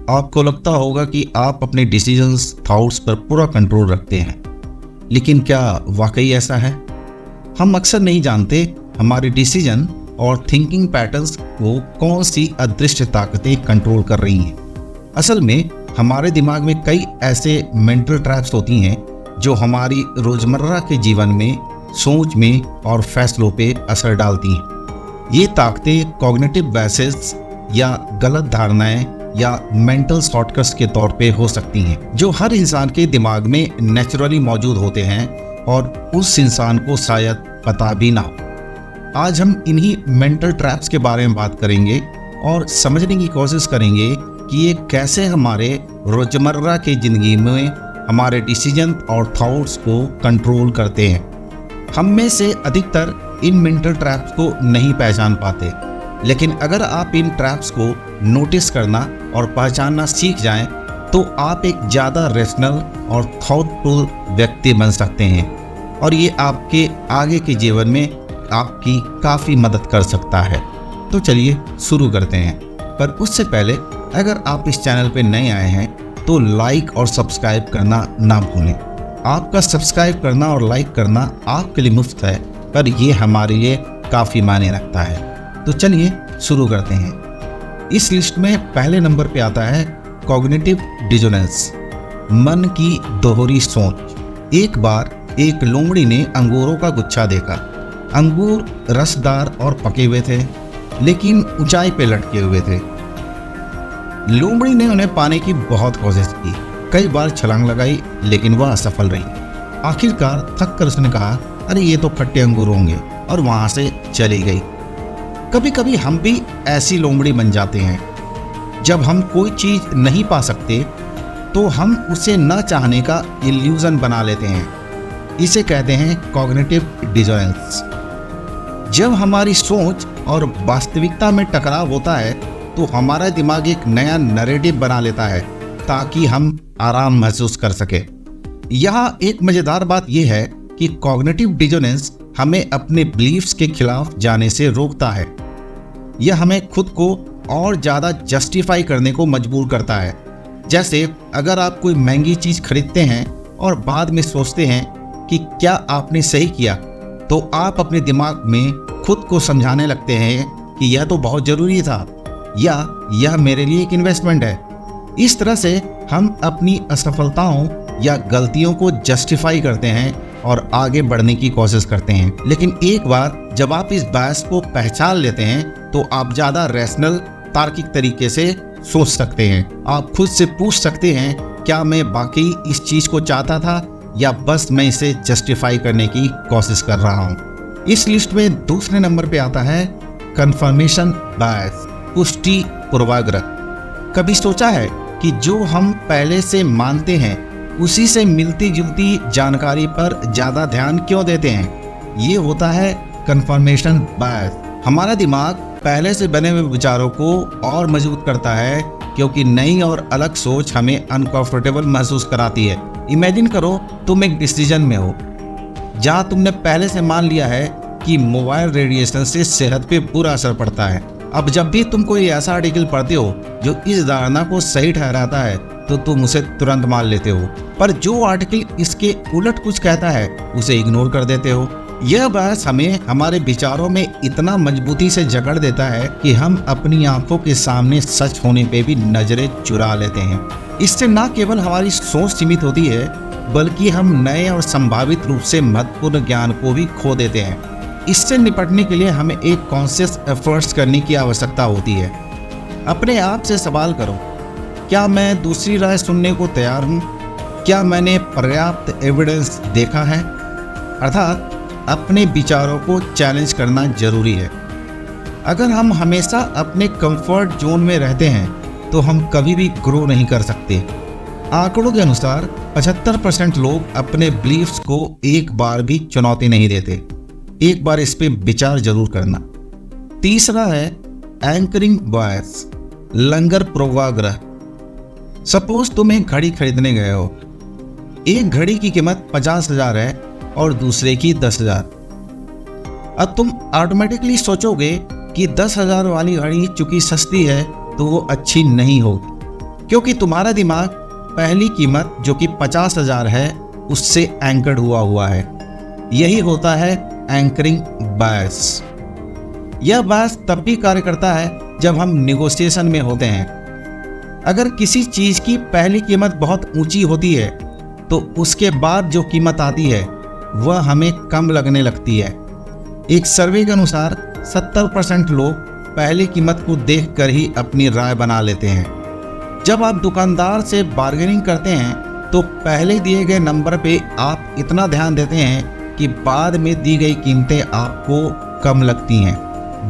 आपको लगता होगा कि आप अपने डिसीजंस, थॉट्स पर पूरा कंट्रोल रखते हैं, लेकिन क्या वाकई ऐसा है? हम अक्सर नहीं जानते हमारे डिसीजन और थिंकिंग पैटर्न्स को कौन सी अदृश्य ताकतें कंट्रोल कर रही हैं। असल में हमारे दिमाग में कई ऐसे मेंटल ट्रैप्स होती हैं जो हमारी रोजमर्रा के जीवन में, सोच में और फैसलों पे असर डालती हैं। ये ताकतें कॉग्निटिव बायसेस या गलत धारणाएं या मेंटल शॉर्टकट्स के तौर पे हो सकती हैं, जो हर इंसान के दिमाग में नेचुरली मौजूद होते हैं और उस इंसान को शायद पता भी ना हो। आज हम इन्हीं मेंटल ट्रैप्स के बारे में बात करेंगे और समझने की कोशिश करेंगे कि ये कैसे हमारे रोजमर्रा की ज़िंदगी में हमारे डिसीजन और थॉट्स को कंट्रोल करते हैं। हम में से अधिकतर इन मेंटल ट्रैप्स को नहीं पहचान पाते, लेकिन अगर आप इन ट्रैप्स को नोटिस करना और पहचानना सीख जाएं, तो आप एक ज़्यादा रैशनल और थॉटफुल व्यक्ति बन सकते हैं और ये आपके आगे के जीवन में आपकी काफ़ी मदद कर सकता है। तो चलिए शुरू करते हैं। पर उससे पहले अगर आप इस चैनल पर नए आए हैं तो लाइक और सब्सक्राइब करना ना भूलें। आपका सब्सक्राइब करना और लाइक करना आपके लिए मुफ्त है, पर यह हमारे लिए काफ़ी मायने रखता है। तो चलिए शुरू करते हैं। इस लिस्ट में पहले नंबर पे आता है कॉग्निटिव डिसोनेंस, मन की दोहरी सोच। एक बार एक लोमड़ी ने अंगूरों का गुच्छा देखा। अंगूर रसदार और पके हुए थे, लेकिन ऊंचाई पे लटके हुए थे। लोमड़ी ने उन्हें पाने की बहुत कोशिश की, कई बार छलांग लगाई, लेकिन वह असफल रही। आखिरकार थक कर उसने कहा, अरे ये तो खट्टे अंगूर होंगे, और वहां से चली गई। कभी कभी हम भी ऐसी लोमड़ी बन जाते हैं। जब हम कोई चीज नहीं पा सकते तो हम उसे न चाहने का इल्यूजन बना लेते हैं। इसे कहते हैं कॉग्निटिव डिसोनेंस। जब हमारी सोच और वास्तविकता में टकराव होता है तो हमारा दिमाग एक नया नैरेटिव बना लेता है ताकि हम आराम महसूस कर सके। यहाँ एक मजेदार बात यह है कि कॉग्निटिव डिसोनेंस हमें अपने बिलीफ्स के खिलाफ जाने से रोकता है। यह हमें खुद को और ज़्यादा जस्टिफाई करने को मजबूर करता है। जैसे अगर आप कोई महंगी चीज़ खरीदते हैं और बाद में सोचते हैं कि क्या आपने सही किया, तो आप अपने दिमाग में खुद को समझाने लगते हैं कि यह तो बहुत ज़रूरी था, या यह मेरे लिए एक इन्वेस्टमेंट है। इस तरह से हम अपनी असफलताओं या गलतियों को जस्टिफाई करते हैं और आगे बढ़ने की कोशिश करते हैं। लेकिन एक बार जब आप इस बायस को पहचान लेते हैं तो आप ज़्यादा रैशनल, तार्किक तरीके से सोच सकते हैं। आप खुद से पूछ सकते हैं, क्या मैं वाकई इस चीज़ को चाहता था या बस मैं इसे जस्टिफाई करने की कोशिश कर रहा हूँ। इस लिस्ट में दूसरे नंबर पे आता है कंफर्मेशन बायस, पुष्टि पूर्वाग्रह। कभी सोचा है कि जो हम पहले से मानते हैं उसी से मिलती जुलती जानकारी पर ज़्यादा ध्यान क्यों देते हैं? ये होता है कंफर्मेशन बायस। हमारा दिमाग पहले से बने हुए विचारों को और मजबूत करता है, क्योंकि नई और अलग सोच हमें अनकंफर्टेबल महसूस कराती है। इमेजिन करो तुम एक डिसीजन में हो जहाँ तुमने पहले से मान लिया है कि मोबाइल रेडिएशन से सेहत पे बुरा असर पड़ता है। अब जब भी तुम कोई ऐसा आर्टिकल पढ़ते हो जो इस धारणा को सही ठहराता है तो तुम उसे तुरंत मान लेते हो, पर जो आर्टिकल इसके उलट कुछ कहता है उसे इग्नोर कर देते हो। यह बायस हमें हमारे विचारों में इतना मजबूती से जकड़ देता है कि हम अपनी आंखों के सामने सच होने पे भी नजरें चुरा लेते हैं। इससे न केवल हमारी सोच सीमित होती है, बल्कि हम नए और संभावित रूप से महत्वपूर्ण ज्ञान को भी खो देते हैं। इससे निपटने के लिए हमें एक कॉन्शियस एफर्ट्स करने की आवश्यकता होती है। अपने आप से सवाल करो, क्या मैं दूसरी राय सुनने को तैयार हूँ? क्या मैंने पर्याप्त एविडेंस देखा है? अर्थात अपने विचारों को चैलेंज करना जरूरी है। अगर हम हमेशा अपने कंफर्ट जोन में रहते हैं तो हम कभी भी ग्रो नहीं कर सकते। आंकड़ों के अनुसार 75% लोग अपने बिलीफ्स को एक बार भी चुनौती नहीं देते। एक बार इस पे विचार जरूर करना। तीसरा है एंकरिंग बायस, लंगर पूर्वाग्रह। सपोज तुम एक घड़ी खरीदने गए हो। एक घड़ी की कीमत 50,000 है और दूसरे की 10,000। अब तुम ऑटोमेटिकली सोचोगे कि 10,000 वाली घड़ी चूंकि सस्ती है तो वो अच्छी नहीं होगी। क्योंकि तुम्हारा दिमाग पहली कीमत जो कि 50,000 है उससे एंकर्ड हुआ है। यही होता है एंकरिंग बायस। यह बायस तब भी कार्य करता है जब हम निगोशिएशन में होते हैं। अगर किसी चीज की पहली कीमत बहुत ऊंची होती है तो उसके बाद जो कीमत आती है वह हमें कम लगने लगती है। एक सर्वे के अनुसार 70% लोग पहली कीमत को देखकर ही अपनी राय बना लेते हैं। जब आप दुकानदार से बार्गेनिंग करते हैं तो पहले दिए गए नंबर पे आप इतना ध्यान देते हैं कि बाद में दी गई कीमतें आपको कम लगती हैं,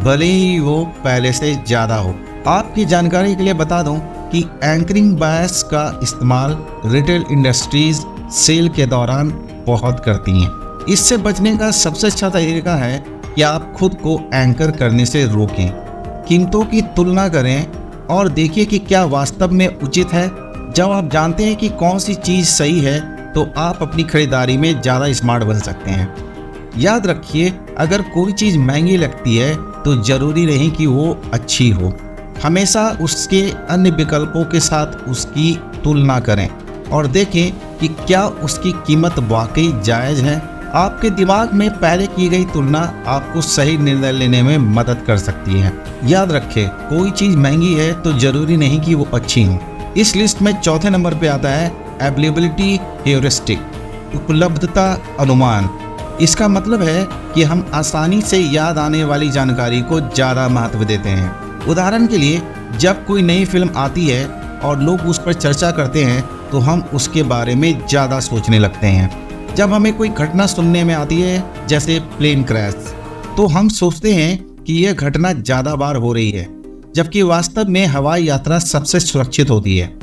भले ही वो पहले से ज़्यादा हो। आपकी जानकारी के लिए बता दूं कि एंकरिंग बायस का इस्तेमाल रिटेल इंडस्ट्रीज सेल के दौरान बहुत करती हैं। इससे बचने का सबसे अच्छा तरीका है कि आप खुद को एंकर करने से रोकें, कीमतों की तुलना करें और देखिए कि क्या वास्तव में उचित है। जब आप जानते हैं कि कौन सी चीज़ सही है तो आप अपनी खरीदारी में ज़्यादा स्मार्ट बन सकते हैं। याद रखिए, अगर कोई चीज़ महंगी लगती है तो ज़रूरी नहीं कि वो अच्छी हो। हमेशा उसके अन्य विकल्पों के साथ उसकी तुलना करें और देखें कि क्या उसकी कीमत वाकई जायज़ है। आपके दिमाग में पहले की गई तुलना आपको सही निर्णय लेने में मदद कर सकती है। याद रखें, कोई चीज़ महंगी है तो ज़रूरी नहीं कि वो अच्छी हो। इस लिस्ट में चौथे नंबर पे आता है अवेलेबिलिटी हेयोरिस्टिक, उपलब्धता अनुमान। इसका मतलब है कि हम आसानी से याद आने वाली जानकारी को ज़्यादा महत्व देते हैं। उदाहरण के लिए, जब कोई नई फिल्म आती है और लोग उस पर चर्चा करते हैं तो हम उसके बारे में ज़्यादा सोचने लगते हैं। जब हमें कोई घटना सुनने में आती है जैसे प्लेन क्रैश, तो हम सोचते हैं कि यह घटना ज़्यादा बार हो रही है, जबकि वास्तव में हवाई यात्रा सबसे सुरक्षित होती है।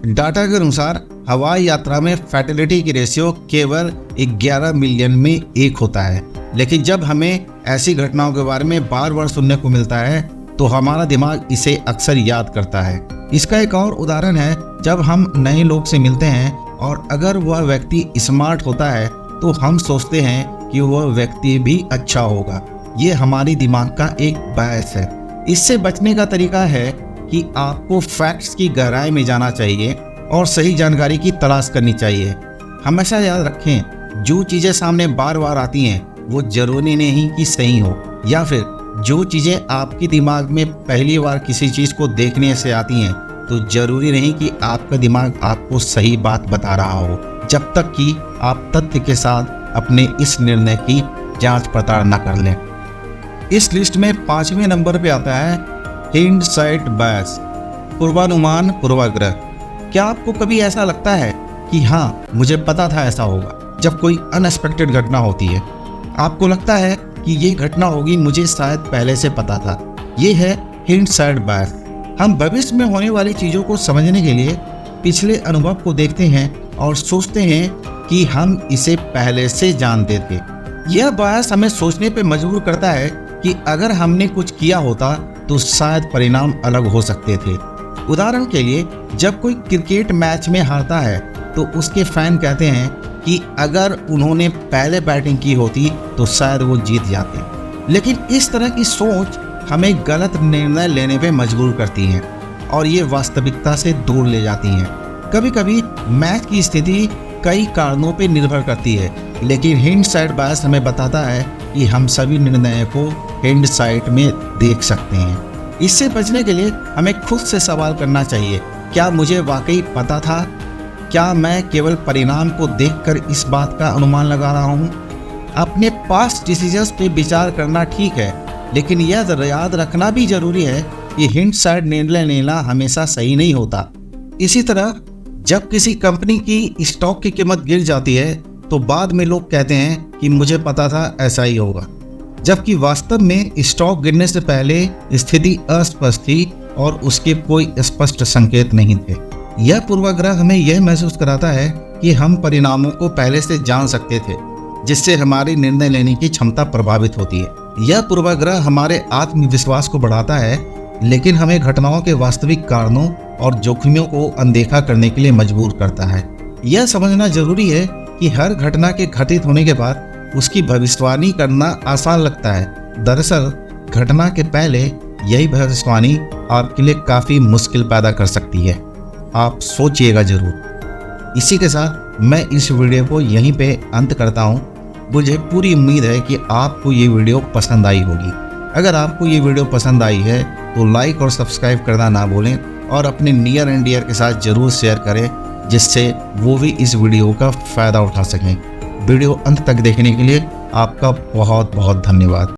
डाटा के अनुसार हवाई यात्रा में फैटेलिटी की रेशियो केवल 11 मिलियन में 1 होता है। लेकिन जब हमें ऐसी घटनाओं के बारे में बार बार सुनने को मिलता है तो हमारा दिमाग इसे अक्सर याद करता है। इसका एक और उदाहरण है, जब हम नए लोग से मिलते हैं और अगर वह व्यक्ति स्मार्ट होता है तो हम सोचते हैं कि वह व्यक्ति भी अच्छा होगा। ये हमारी दिमाग का एक बायस है। इससे बचने का तरीका है कि आपको फैक्ट्स की गहराई में जाना चाहिए और सही जानकारी की तलाश करनी चाहिए। हमेशा याद रखें, जो चीज़ें सामने बार बार आती हैं वो जरूरी नहीं कि सही हो, या फिर जो चीज़ें आपके दिमाग में पहली बार किसी चीज़ को देखने से आती हैं तो जरूरी नहीं कि आपका दिमाग आपको सही बात बता रहा हो, जब तक कि आप तथ्य के साथ अपने इस निर्णय की जांच पड़ताल न कर लें। इस लिस्ट में 5वें नंबर पे आता है हिंडसाइट बायस, पूर्वानुमान पूर्वाग्रह। क्या आपको कभी ऐसा लगता है कि हाँ, मुझे पता था ऐसा होगा, जब कोई अनएक्सपेक्टेड घटना होती है? आपको लगता है कि ये घटना होगी, मुझे शायद पहले से पता था। ये है हिंडसाइट बायस। हम भविष्य में होने वाली चीज़ों को समझने के लिए पिछले अनुभव को देखते हैं और सोचते हैं कि हम इसे पहले से जानते थे। यह बायस हमें सोचने पर मजबूर करता है कि अगर हमने कुछ किया होता तो शायद परिणाम अलग हो सकते थे। उदाहरण के लिए, जब कोई क्रिकेट मैच में हारता है तो उसके फैन कहते हैं कि अगर उन्होंने पहले बैटिंग की होती तो शायद वो जीत जाते। लेकिन इस तरह की सोच हमें गलत निर्णय लेने पे मजबूर करती हैं और ये वास्तविकता से दूर ले जाती हैं। कभी कभी मैच की स्थिति कई कारणों पे निर्भर करती है, लेकिन हिंडसाइट बायस हमें बताता है कि हम सभी निर्णयों को हिंडसाइट में देख सकते हैं। इससे बचने के लिए हमें खुद से सवाल करना चाहिए, क्या मुझे वाकई पता था? क्या मैं केवल परिणाम को देखकर इस बात का अनुमान लगा रहा हूँ? अपने पास्ट डिसीजंस पे विचार करना ठीक है, लेकिन यह याद रखना भी जरूरी है कि हिंडसाइट निर्णय लेना हमेशा सही नहीं होता। इसी तरह जब किसी कंपनी की स्टॉक की कीमत गिर जाती है तो बाद में लोग कहते हैं कि मुझे पता था ऐसा ही होगा, जबकि वास्तव में स्टॉक गिरने से पहले स्थिति अस्पष्ट थी और उसके कोई स्पष्ट संकेत नहीं थे। यह पूर्वाग्रह हमें यह महसूस कराता है कि हम परिणामों को पहले से जान सकते थे, जिससे हमारी निर्णय लेने की क्षमता प्रभावित होती है। यह पूर्वाग्रह हमारे आत्मविश्वास को बढ़ाता है, लेकिन हमें घटनाओं के वास्तविक कारणों और जोखिमों को अनदेखा करने के लिए मजबूर करता है। यह समझना जरूरी है कि हर घटना के घटित होने के बाद उसकी भविष्यवाणी करना आसान लगता है। दरअसल घटना के पहले यही भविष्यवाणी आपके लिए काफ़ी मुश्किल पैदा कर सकती है। आप सोचिएगा ज़रूर। इसी के साथ मैं इस वीडियो को यहीं पे अंत करता हूँ। मुझे पूरी उम्मीद है कि आपको ये वीडियो पसंद आई होगी। अगर आपको ये वीडियो पसंद आई है तो लाइक और सब्सक्राइब करना ना भूलें और अपने नियर एंड डियर के साथ ज़रूर शेयर करें, जिससे वो भी इस वीडियो का फ़ायदा उठा सकें। वीडियो अंत तक देखने के लिए आपका बहुत बहुत धन्यवाद।